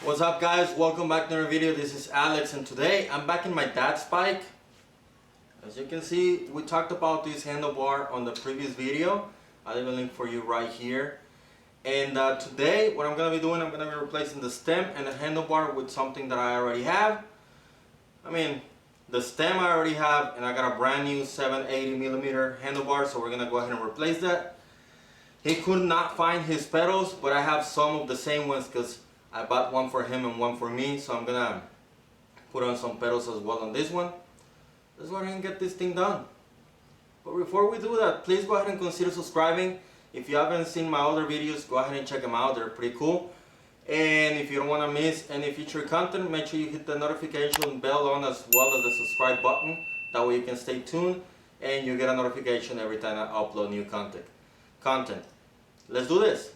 What's up guys, welcome back to another video. This is Alex and today I'm back in my dad's bike. As you can see, we talked about this handlebar on the previous video. I'll leave a link for you right here. And today what I'm going to be doing, I'm going to be replacing the stem and the handlebar with something that I already have. The stem I already have, and I got a brand new 780mm handlebar, so we're going to go ahead and replace that. He could not find his pedals, but I have some of the same ones because I bought one for him and one for me, so I'm gonna put on some pedals as well on this one. Let's go ahead and get this thing done. But before we do that, please go ahead and consider subscribing. If you haven't seen my other videos, go ahead and check them out, they're pretty cool. And if you don't want to miss any future content, make sure you hit the notification bell on as well as the subscribe button. That way you can stay tuned and you get a notification every time I upload new content. Let's do this.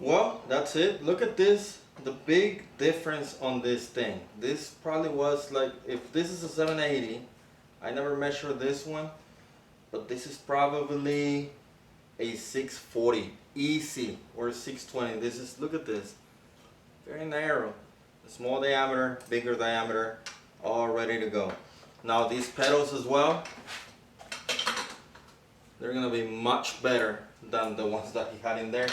Well, that's it. Look at this, the big difference on this thing. This probably was like, if this is a 780, I never measured this one, but this is probably a 640 easy or 620. This is, look at this, very narrow, a small diameter, bigger diameter, all ready to go. Now these pedals as well, they're gonna be much better than the ones that he had in there.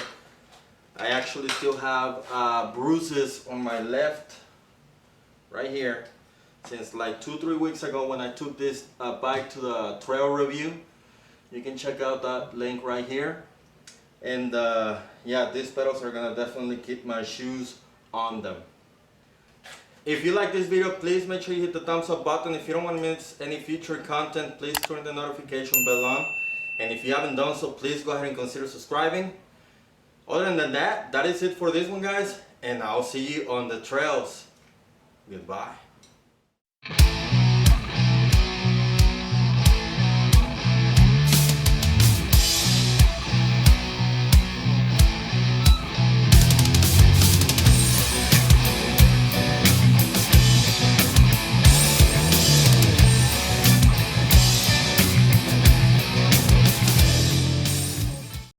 I actually still have bruises on my left, right here, since like 2-3 weeks ago when I took this bike to the trail review. You can check out that link right here. And yeah, these pedals are gonna definitely keep my shoes on them. If you like this video, please make sure you hit the thumbs up button. If you don't want to miss any future content, please turn the notification bell on. And if you haven't done so, please go ahead and consider subscribing. Other than that, that is it for this one, guys. And I'll see you on the trails. Goodbye.